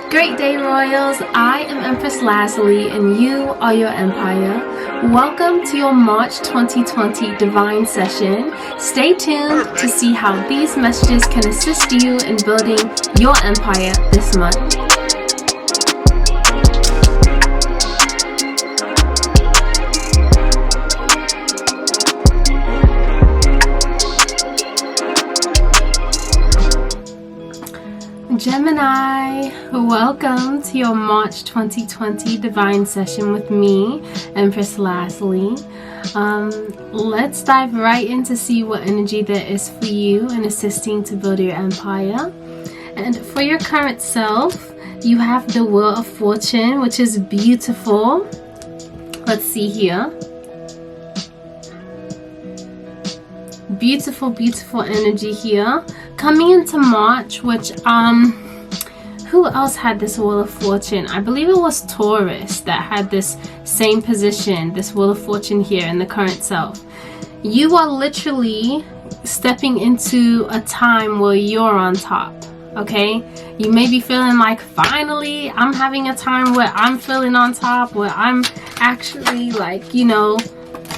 Great day, Royals. I am Empress Lazuli and you are your empire. Welcome to your March 2020 Divine Session. Stay tuned to see how these messages can assist you in building your empire this month. Gemini, welcome to your March 2020 Divine Session with me, Empress Lazuli. Let's dive right in to see what energy there is for you in assisting to build your empire. And for your current self, you have the Wheel of Fortune, which is beautiful. Let's see here. Beautiful, beautiful energy here. Coming into March, which who else had this Wheel of Fortune? I believe it was Taurus that had this same position, this Wheel of Fortune here in the current self. You are literally stepping into a time where you're on top, okay? You may be feeling like, finally, I'm having a time where I'm feeling on top, where I'm actually like,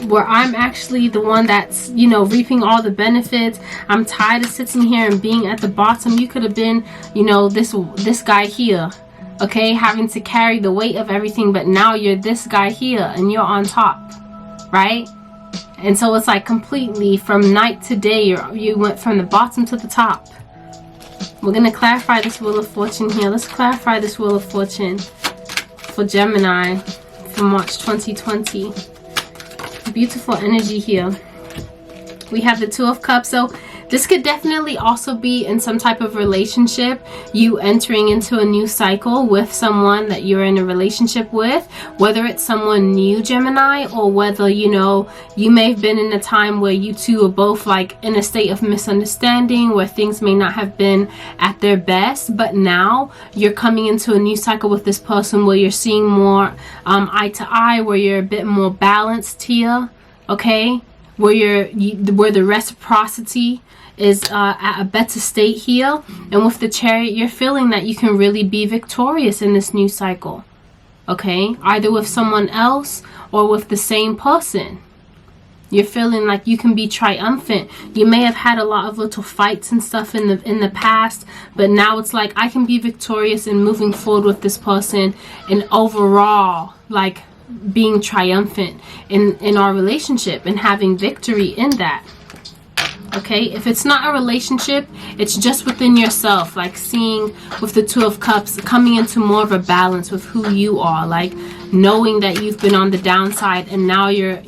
where I'm actually the one that's, reaping all the benefits. I'm tired of sitting here and being at the bottom. You could have been, this guy here, okay, having to carry the weight of everything, but now you're this guy here and you're on top, right? And so it's like completely from night to day, you went from the bottom to the top. We're going to clarify this Wheel of Fortune here. Let's clarify this Wheel of Fortune for Gemini for March 2020. Beautiful energy here. We have the Two of Cups. So this could definitely also be in some type of relationship, you entering into a new cycle with someone that you're in a relationship with, whether it's someone new, Gemini, or whether you may have been in a time where you two are both like in a state of misunderstanding, where things may not have been at their best, but now you're coming into a new cycle with this person where you're seeing more eye to eye, where you're a bit more balanced here, okay, where where the reciprocity is at a better state here. And with the Chariot, you're feeling that you can really be victorious in this new cycle, okay, either with someone else or with the same person. You're feeling like you can be triumphant. You may have had a lot of little fights and stuff in the past, but now it's like I can be victorious in moving forward with this person and overall like being triumphant in our relationship and having victory in that. Okay, if it's not a relationship, it's just within yourself, like seeing with the Two of Cups coming into more of a balance with who you are, like knowing that you've been on the downside and now you're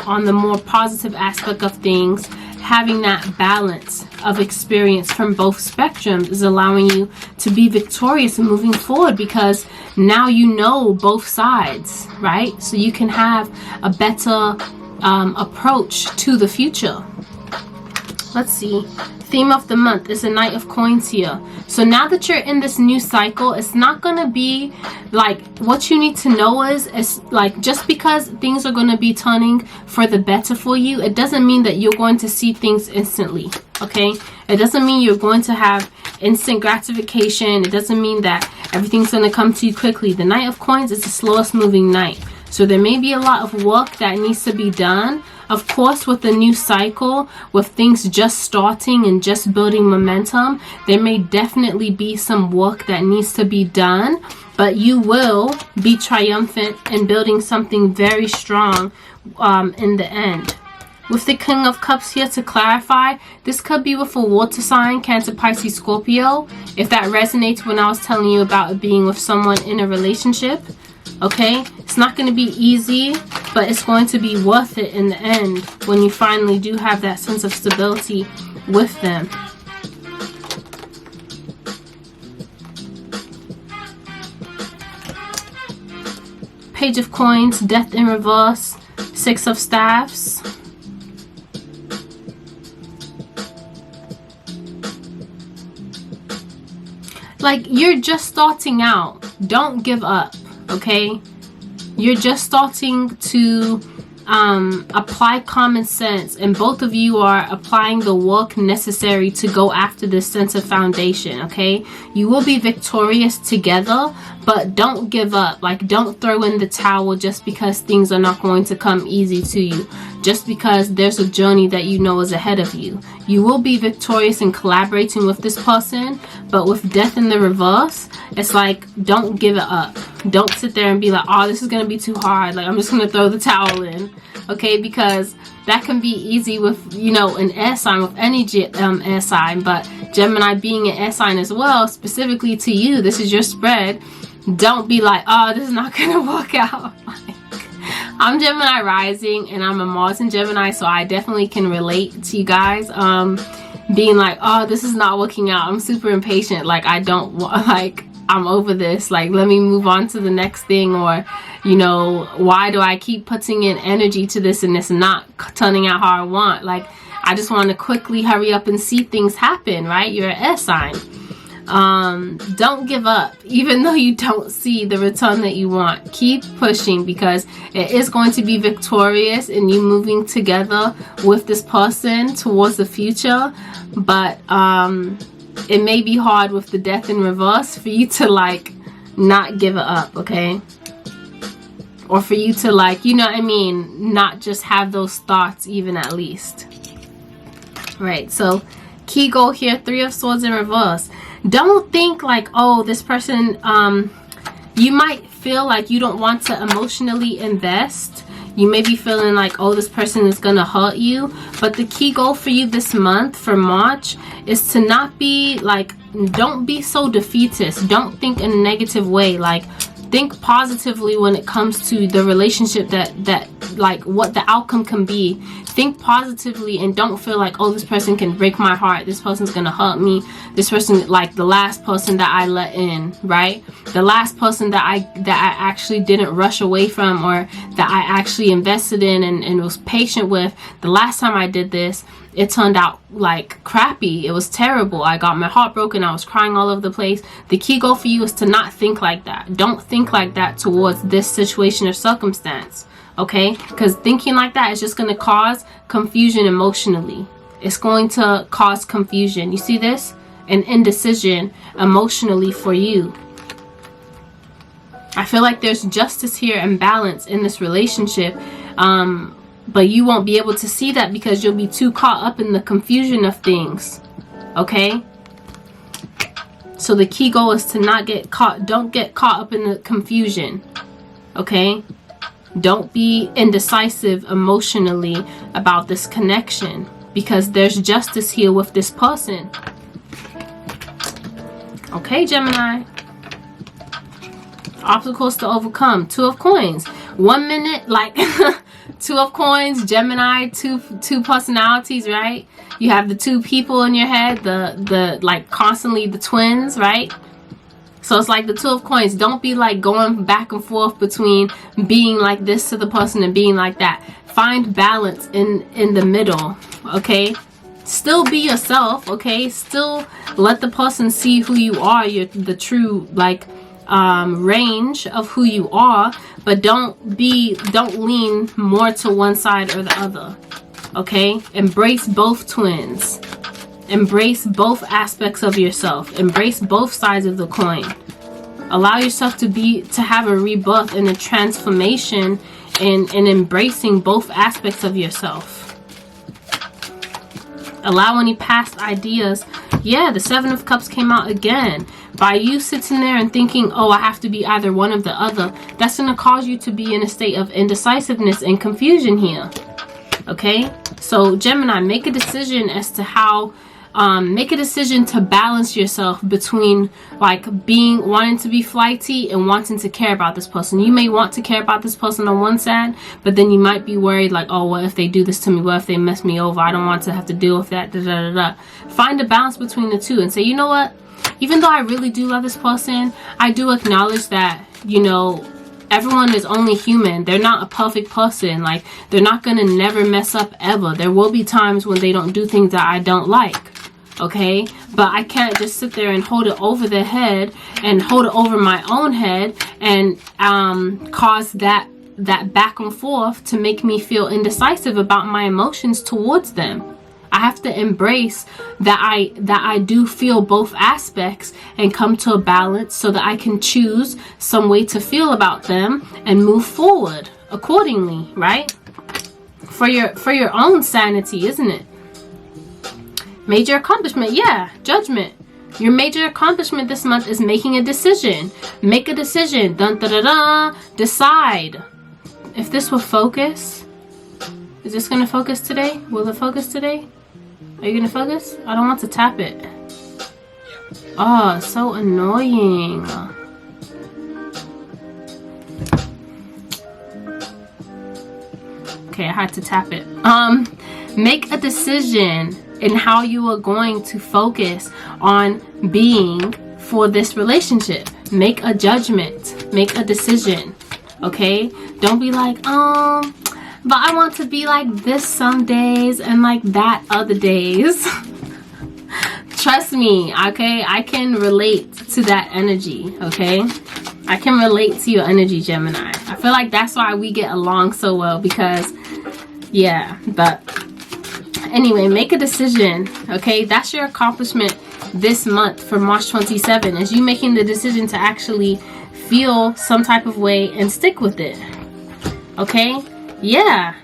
on the more positive aspect of things. Having that balance of experience from both spectrums is allowing you to be victorious and moving forward, because now you know both sides, right? So you can have a better approach to the future. Let's see. Theme of the month is the Knight of Coins here. So now that you're in this new cycle, it's not going to be like, what you need to know is like, just because things are going to be turning for the better for you, it doesn't mean that you're going to see things instantly, okay? It doesn't mean you're going to have instant gratification. It doesn't mean that everything's going to come to you quickly. The Knight of Coins is the slowest moving knight. So there may be a lot of work that needs to be done. Of course, with the new cycle, with things just starting and just building momentum, there may definitely be some work that needs to be done, but you will be triumphant in building something very strong in the end. With the King of Cups here, to clarify, this could be with a water sign, Cancer, Pisces, Scorpio, if that resonates when I was telling you about it being with someone in a relationship. Okay, it's not going to be easy, but it's going to be worth it in the end when you finally do have that sense of stability with them. Page of Coins, Death in reverse, Six of Staffs. Like, you're just starting out. Don't give up. Okay, you're just starting to apply common sense, and both of you are applying the work necessary to go after this sense of foundation. Okay, you will be victorious together, but don't give up. Like, don't throw in the towel just because things are not going to come easy to you, just because there's a journey that you know is ahead of you. You will be victorious in collaborating with this person, but with death in the reverse, it's like, don't give it up. Don't sit there and be like, oh, this is gonna be too hard, like I'm just gonna throw the towel in. Okay, because that can be easy with, you know, an air sign, with any air sign, but Gemini being an air sign as well, specifically to you, this is your spread. Don't be like, oh, this is not gonna work out. Like, I'm Gemini rising and I'm a Mars in Gemini, so I definitely can relate to you guys being like, oh, this is not working out. I'm super impatient, like I don't want, like I'm over this, like let me move on to the next thing. Or, you know, why do I keep putting in energy to this and it's not turning out how I want? Like, I just want to quickly hurry up and see things happen, right? You're an air sign. Don't give up, even though you don't see the return that you want. Keep pushing, because it is going to be victorious in you moving together with this person towards the future. But it may be hard with the death in reverse for you to like not give it up, okay? Or for you to like, you know what I mean, not just have those thoughts even at least. Right, so key goal here, 3 of Swords in reverse. Don't think like, oh, this person, you might feel like you don't want to emotionally invest. You may be feeling like, oh, this person is gonna hurt you. But the key goal for you this month, for March, is to not be like, don't be so defeatist. Don't think in a negative way. Like, think positively when it comes to the relationship, that like what the outcome can be. Think positively and don't feel like, oh, this person can break my heart, this person's gonna hurt me, this person, like the last person that I let in, right? The last person that I actually didn't rush away from, or that I actually invested in and was patient with. The last time I did this, it turned out like crappy. It was terrible. I got my heart broken. I was crying all over the place. The key goal for you is to not think like that. Don't think like that towards this situation or circumstance, okay? Because thinking like that is just going to cause confusion emotionally. It's going to cause confusion. You see this? An indecision emotionally for you. I feel like there's justice here and balance in this relationship. But you won't be able to see that because you'll be too caught up in the confusion of things. Okay? So the key goal is to not get caught. Don't get caught up in the confusion. Okay? Don't be indecisive emotionally about this connection, because there's justice here with this person. Okay, Gemini. Obstacles to overcome. 2 of Coins. 1 minute, like 2 of Coins, Gemini, two personalities, right? You have the 2 people in your head, the like constantly the twins, right? So it's like the 2 of Coins. Don't be like going back and forth between being like this to the person and being like that. Find balance in the middle, okay? Still be yourself, okay? Still let the person see who you are, the true like range of who you are, but don't lean more to one side or the other, okay? Embrace both twins. Embrace both aspects of yourself. Embrace both sides of the coin. Allow yourself to have a rebirth and a transformation in embracing both aspects of yourself. Allow any past ideas. Yeah, the 7 of Cups came out again. By you sitting there and thinking, oh, I have to be either one or the other, that's going to cause you to be in a state of indecisiveness and confusion here. Okay? So, Gemini, make a decision as to how, make a decision to balance yourself between like wanting to be flighty and wanting to care about this person. You may want to care about this person on one side, but then you might be worried like, oh, what if they do this to me? What if they mess me over? I don't want to have to deal with that. Da, da, da, da. Find a balance between the two and say, you know what? Even though I really do love this person, I do acknowledge that, you know, everyone is only human. They're not a perfect person. Like, they're not gonna never mess up ever. There will be times when they don't do things that I don't like. Okay, but I can't just sit there and hold it over their head and hold it over my own head and cause that that back and forth to make me feel indecisive about my emotions towards them. I have to embrace that I do feel both aspects and come to a balance so that I can choose some way to feel about them and move forward accordingly, right? For your own sanity, isn't it? Major accomplishment, yeah, judgment. Your major accomplishment this month is making a decision. Make a decision. Dun, da, da, da. Decide. If this will focus, is this going to focus today? Will it focus today? Are you going to focus? I don't want to tap it. Oh, so annoying. Okay, I had to tap it. Make a decision in how you are going to focus on being for this relationship. Make a judgment. Make a decision. Okay? Don't be like, but I want to be like this some days and like that other days. Trust me, okay? I can relate to that energy, okay? I can relate to your energy, Gemini. I feel like that's why we get along so well, because, yeah, but anyway, make a decision, okay? That's your accomplishment this month for March 27, is you making the decision to actually feel some type of way and stick with it, okay? Yeah.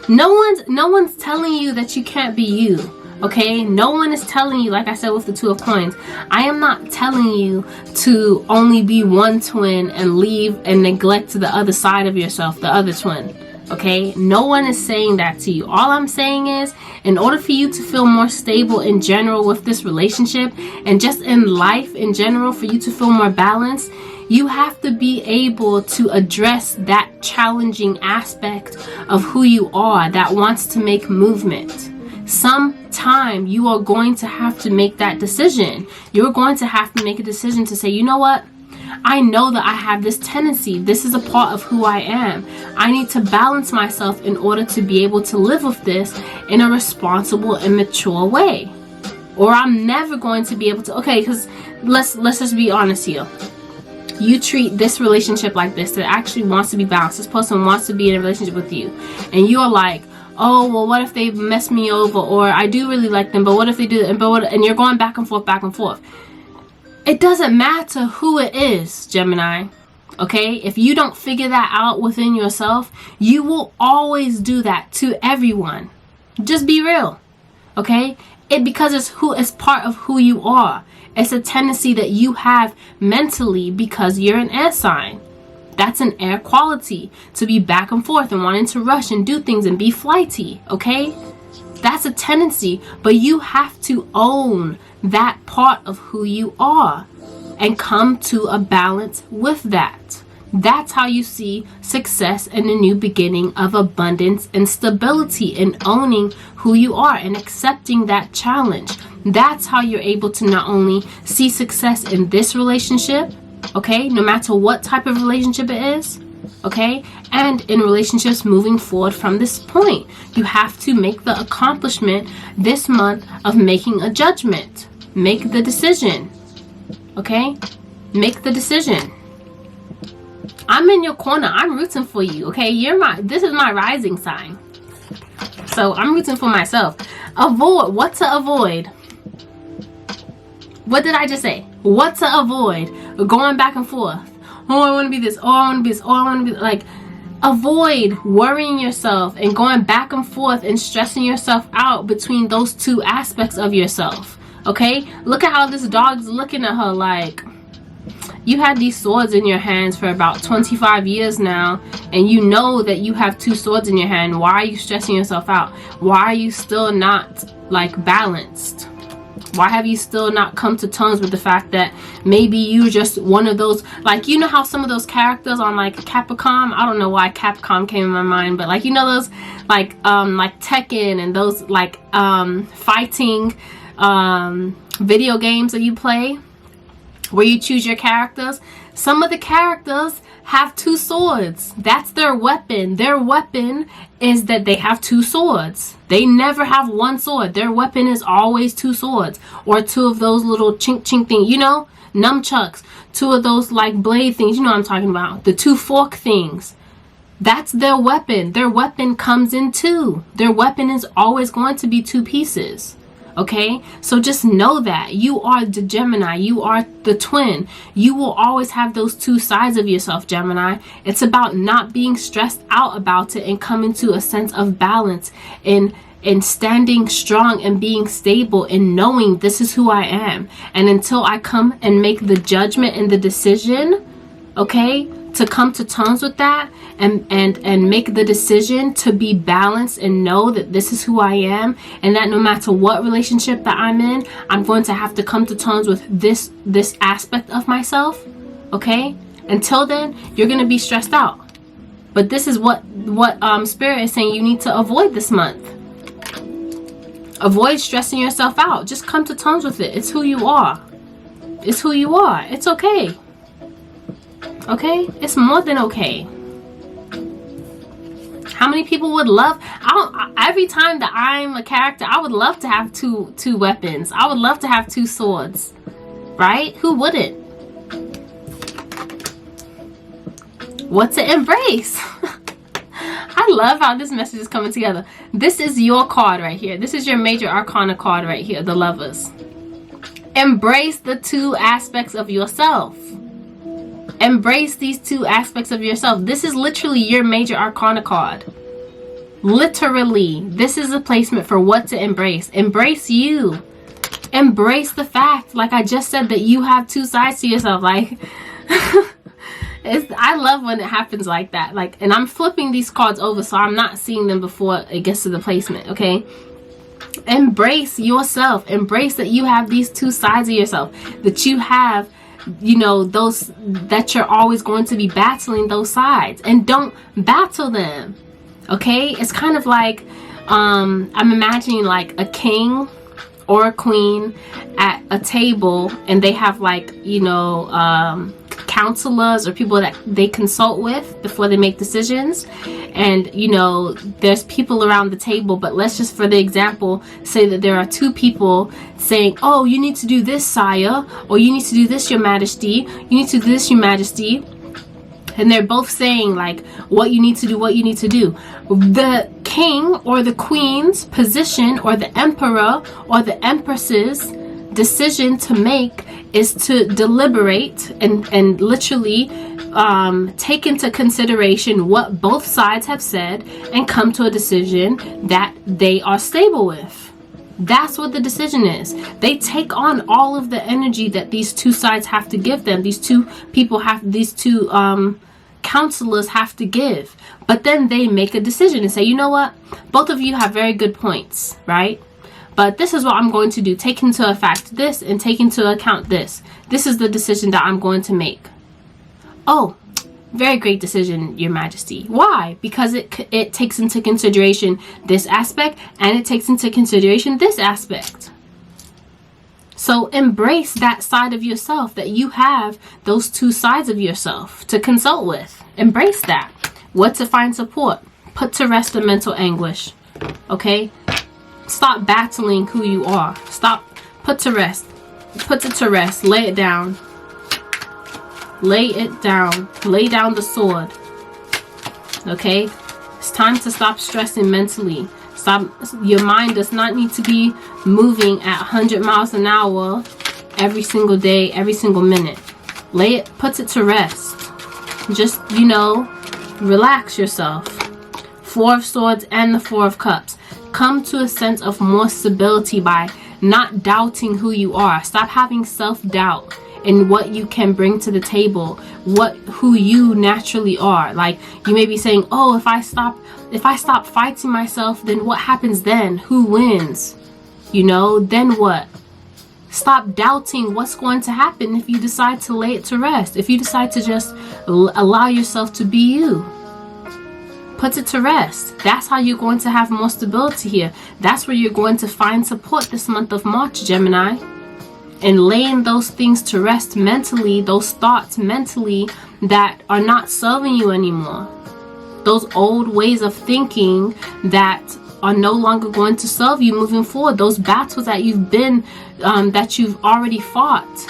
No one's telling you that you can't be you, okay? No one is telling you, like I said with the Two of Coins, I am not telling you to only be one twin and leave and neglect the other side of yourself, the other twin, okay? No one is saying that to you. All I'm saying is, in order for you to feel more stable in general with this relationship and just in life in general, for you to feel more balanced, you have to be able to address that challenging aspect of who you are that wants to make movement. Sometime you are going to have to make that decision. You're going to have to make a decision to say, you know what? I know that I have this tendency. This is a part of who I am. I need to balance myself in order to be able to live with this in a responsible and mature way. Or I'm never going to be able to, okay, because let's just be honest here. You treat this relationship like this, that actually wants to be balanced. This person wants to be in a relationship with you. And you're like, oh, well, what if they mess me over? Or I do really like them, but what if they do? And you're going back and forth, back and forth. It doesn't matter who it is, Gemini. Okay? If you don't figure that out within yourself, you will always do that to everyone. Just be real. Okay? Because it's part of who you are. It's a tendency that you have mentally because you're an air sign. That's an air quality, to be back and forth and wanting to rush and do things and be flighty, okay? That's a tendency, but you have to own that part of who you are and come to a balance with that. That's how you see success and a new beginning of abundance and stability, in owning who you are and accepting that challenge. That's how you're able to not only see success in this relationship, okay, no matter what type of relationship it is, okay, and in relationships moving forward from this point. You have to make the accomplishment this month of making a judgment. Make the decision, okay? Make the decision. I'm in your corner. I'm rooting for you, okay? This is my rising sign. So I'm rooting for myself. What to avoid? What did I just say? What to avoid? Going back and forth. Oh, I want to be this. Oh, I want to be this. Oh, I want to be like. Avoid worrying yourself and going back and forth and stressing yourself out between those two aspects of yourself. Okay? Look at how this dog's looking at her like, you had these swords in your hands for about 25 years now, and you know that you have two swords in your hand. Why are you stressing yourself out? Why are you still not like balanced? Why have you still not come to terms with the fact that maybe you just one of those, like, you know how some of those characters on like Capcom, I don't know why Capcom came in my mind, but like, you know those like Tekken and those like fighting video games that you play where you choose your characters. Some of the characters have two swords. That's their weapon. Their weapon is that they have two swords. They never have one sword. Their weapon is always two swords or two of those little chink chink thing. You know, nunchucks, 2 of those like blade things, you know what I'm talking about, the 2 fork things. That's their weapon. Their weapon comes in 2. Their weapon is always going to be 2 pieces. Okay, so just know that you are the Gemini, you are the twin. You will always have those 2 sides of yourself, Gemini. It's about not being stressed out about it and coming to a sense of balance and standing strong and being stable and knowing this is who I am. And until I come and make the judgment and the decision, okay, to come to terms with that and make the decision to be balanced and know that this is who I am, and that no matter what relationship that I'm in, I'm going to have to come to terms with this aspect of myself. Okay, until then, you're going to be stressed out. But this is what Spirit is saying you need to avoid this month. Avoid stressing yourself out. Just come to terms with it. It's who you are. It's who you are. It's okay. Okay, it's more than okay. How many people would love, every time that I'm a character, I would love to have two weapons. I would love to have 2 swords, right? Who wouldn't? What to embrace? I love how this message is coming together. This is your card right here. This is your major arcana card right here, the Lovers. Embrace the 2 aspects of yourself. Embrace these 2 aspects of yourself. This is literally your major arcana card. Literally, this is a placement for what to embrace. Embrace you. Embrace the fact, like I just said, that you have 2 sides to yourself. Like, I love when it happens like that. Like, and I'm flipping these cards over so I'm not seeing them before it gets to the placement. Okay. Embrace yourself. Embrace that you have these 2 sides of yourself. That you have, you know, those, that you're always going to be battling those sides, and don't battle them. Okay, it's kind of like I'm imagining like a king or a queen at a table, and they have like, you know, counselors or people that they consult with before they make decisions. And you know, there's people around the table, but let's just, for the example, say that there are 2 people saying, oh, you need to do this, sire, or you need to do this, your majesty, you need to do this, your majesty. And they're both saying like what you need to do, what you need to do. The king or the queen's position, or the emperor or the empress's decision to make, is to deliberate and literally take into consideration what both sides have said and come to a decision that they are stable with. That's what the decision is. They take on all of the energy that these 2 sides have to give them. These 2 people have, these 2 counselors have to give. But then they make a decision and say, you know what? Both of you have very good points, right? But this is what I'm going to do. Take into effect this and take into account this. This is the decision that I'm going to make. Oh, very great decision, your majesty. Why? Because it takes into consideration this aspect, and it takes into consideration this aspect. So embrace that side of yourself, that you have those 2 sides of yourself to consult with. Embrace that. What to find support. Put to rest the mental anguish. Okay? Stop battling who you are. Stop. Put to rest. Put it to rest. Lay it down. Lay it down. Lay down the sword. Okay? It's time to stop stressing mentally. Stop. Your mind does not need to be moving at 100 miles an hour every single day, every single minute. Lay it. Put it to rest. Just, you know, relax yourself. 4 of Swords and the 4 of Cups. Come to a sense of more stability by not doubting who you are. Stop having self-doubt in what you can bring to the table, who you naturally are. Like, you may be saying, oh, if I stop fighting myself, then what happens then? Who wins? You know, then what? Stop doubting what's going to happen if you decide to lay it to rest. If you decide to just allow yourself to be you. Put it to rest. That's how you're going to have more stability here. That's where you're going to find support this month of March, Gemini. And laying those things to rest mentally, those thoughts mentally that are not serving you anymore. Those old ways of thinking that are no longer going to serve you moving forward. Those battles that you've already fought.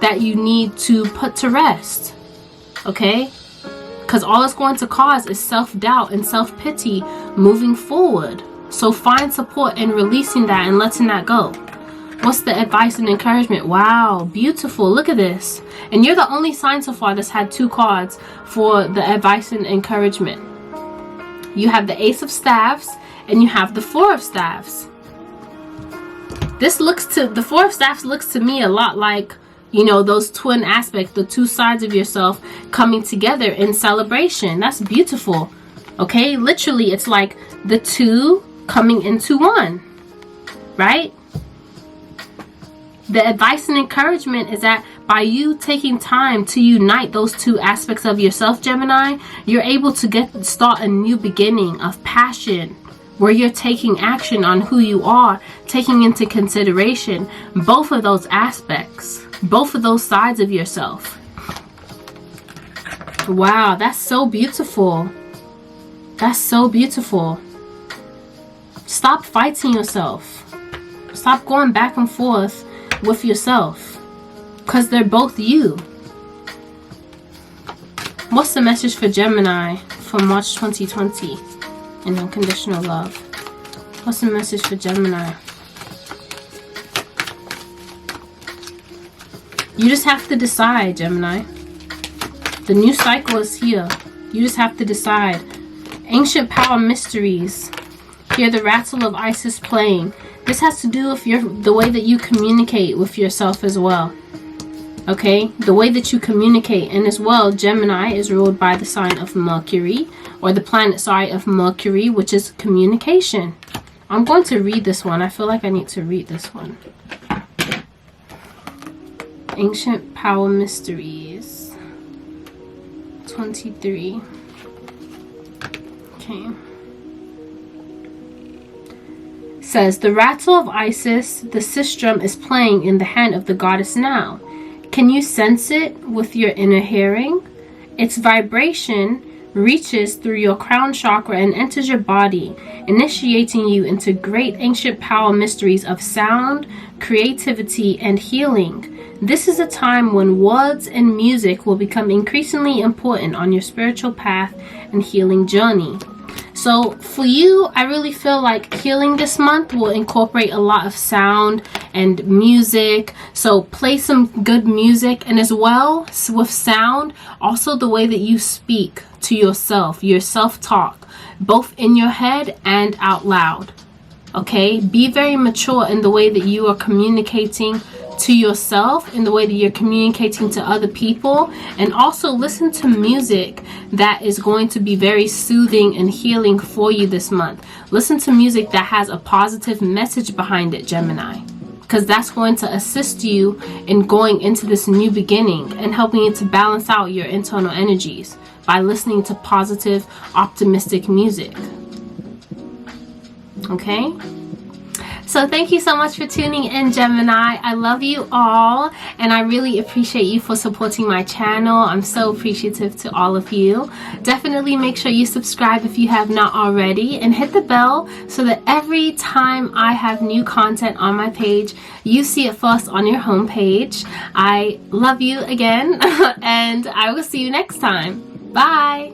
that you need to put to rest. Okay? Because all it's going to cause is self-doubt and self-pity moving forward. So find support in releasing that and letting that go. What's the advice and encouragement? Wow, beautiful. Look at this. And you're the only sign so far that's had 2 cards for the advice and encouragement. You have the Ace of Staves and you have the 4 of Staves. The 4 of Staves looks to me a lot like, you know, those twin aspects, the 2 sides of yourself coming together in celebration. That's beautiful. Okay, literally it's like the 2 coming into 1, right? The advice and encouragement is that by you taking time to unite those 2 aspects of yourself, Gemini, you're able to start a new beginning of passion, where you're taking action on who you are, taking into consideration both of those aspects, both of those sides of yourself. Wow, that's so beautiful. That's so beautiful. Stop fighting yourself. Stop going back and forth with yourself, because they're both you. What's the message for Gemini for March 2020 in unconditional love? What's the message for Gemini? You just have to decide, Gemini. The new cycle is here. You just have to decide. Ancient power mysteries. Hear the rattle of Isis playing. This has to do with the way that you communicate with yourself as well. Okay? The way that you communicate. And as well, Gemini is ruled by the sign of Mercury, or the planet, sorry, of Mercury, which is communication. I'm going to read this one. I feel like I need to read this one. Ancient Power Mysteries 23. Okay. Says, the rattle of Isis, the sistrum is playing in the hand of the goddess now. Can you sense it with your inner hearing? Its vibration reaches through your crown chakra and enters your body, initiating you into great ancient power mysteries of sound, creativity, and healing. This is a time when words and music will become increasingly important on your spiritual path and healing journey. So for you, I really feel like healing this month will incorporate a lot of sound and music. So play some good music, and as well with sound, also the way that you speak to yourself, your self-talk, both in your head and out loud. Okay, be very mature in the way that you are communicating to yourself, in the way that you're communicating to other people, and also listen to music that is going to be very soothing and healing for you this month. Listen to music that has a positive message behind it, Gemini, because that's going to assist you in going into this new beginning and helping you to balance out your internal energies by listening to positive, optimistic music. Okay? So thank you so much for tuning in, Gemini. I love you all, and I really appreciate you for supporting my channel. I'm so appreciative to all of you. Definitely make sure you subscribe if you have not already, and hit the bell so that every time I have new content on my page, you see it first on your home page. I love you again, and I will see you next time. Bye!